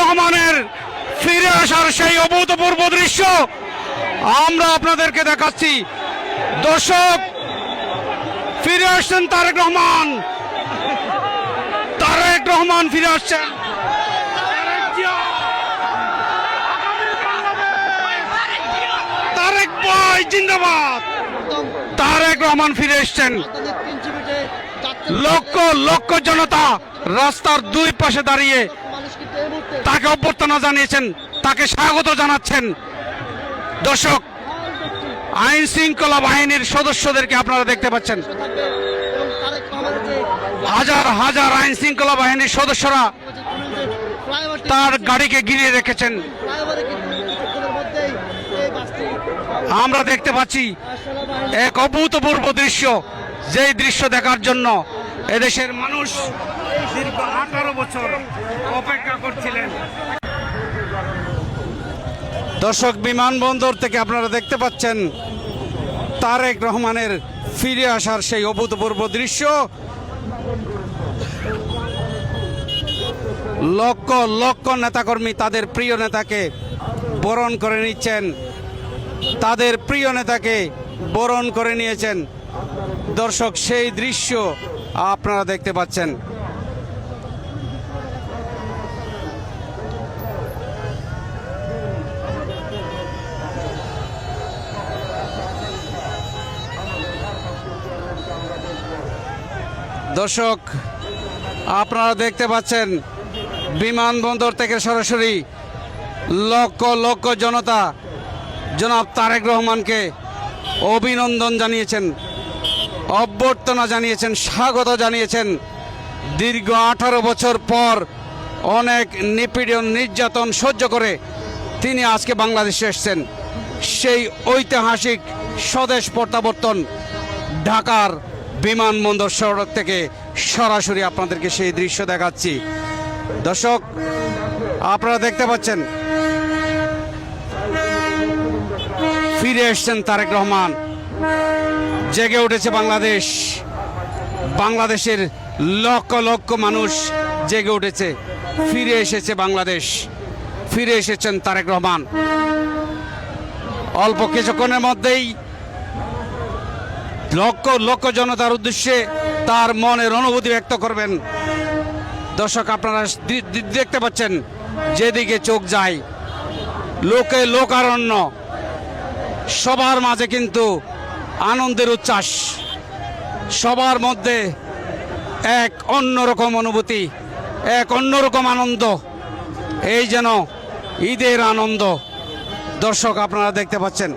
রহমানের ফিরে আসার সেই অভূতপূর্ব দৃশ্য আমরা আপনাদেরকে দেখাচ্ছি। দর্শক, ফিরে আসছেন তারেক রহমান। তারেক রহমান ফিরে আসছেন। তারেক ভাই জিন্দাবাদ। তারেক রহমান ফিরে এসছেন। লক্ষ লক্ষ জনতা রাস্তার দুই পাশে দাঁড়িয়ে তাকে অভ্যর্থনা জানিয়েছেন, তাকে স্বাগত জানাচ্ছেন। দর্শক, আইন শৃঙ্খলা বাহিনীর সদস্যদেরকে আপনারা দেখতে পাচ্ছেন। হাজার হাজার আইন শৃঙ্খলা বাহিনীর সদস্যরা তার গাড়িকে ঘিরে রেখেছেন। আমরা দেখতে পাচ্ছি এক অভূতপূর্ব দৃশ্য, যেই দৃশ্য দেখার জন্য এদেশের মানুষ দীর্ঘ 18 বছর অপেক্ষা করছিলেন। দর্শক, বিমানবন্দর থেকে আপনারা দেখতে পাচ্ছেন তারেক রহমানের ফিরে আসার সেই অভূতপূর্ব দৃশ্য। লক্ষ লক্ষ নেতাকর্মী তাদের প্রিয় নেতাকে বরণ করে নিচ্ছেন, তাদের প্রিয় নেতাকে বরণ করে নিয়েছেন। দর্শক, সেই দৃশ্য আপনারা দেখতে পাচ্ছেন। দর্শক, আপনারা দেখতে পাচ্ছেন বিমানবন্দর থেকে সরাসরি লক্ষ লক্ষ জনতা জনাব তারেক রহমানকে অভিনন্দন জানিয়েছেন, অভ্যর্থনা জানিয়েছেন, স্বাগত জানিয়েছেন। দীর্ঘ 18 বছর পর অনেক নিপীড়ন নির্যাতন সহ্য করে তিনি আজকে বাংলাদেশে এসেছেন। সেই ঐতিহাসিক স্বদেশ প্রত্যাবর্তন ঢাকার বিমানবন্দর সড়ক থেকে সরাসরি আপনাদেরকে সেই দৃশ্য দেখাচ্ছি। দর্শক, আপনারা দেখতে পাচ্ছেন ফিরে এসছেন তারেক রহমান। জেগে উঠেছে বাংলাদেশ, বাংলাদেশের লক্ষ লক্ষ মানুষ জেগে উঠেছে। ফিরে এসেছে বাংলাদেশ, ফিরে এসেছেন তারেক রহমান। অল্প কিছুক্ষণের মধ্যেই লক্ষ লক্ষ জনতার উদ্দেশ্যে তার মনের অনুভূতি ব্যক্ত করবেন। দর্শক, আপনারা দেখতে পাচ্ছেন যেদিকে চোখ যায় লোকে লোকারণ্য, সবার মাঝে কিন্তু আনন্দের উচ্ছ্বাস, সবার মধ্যে এক অন্যরকম অনুভূতি, এক অন্যরকম আনন্দ, এই যেন ঈদের আনন্দ। দর্শক, আপনারা দেখতে পাচ্ছেন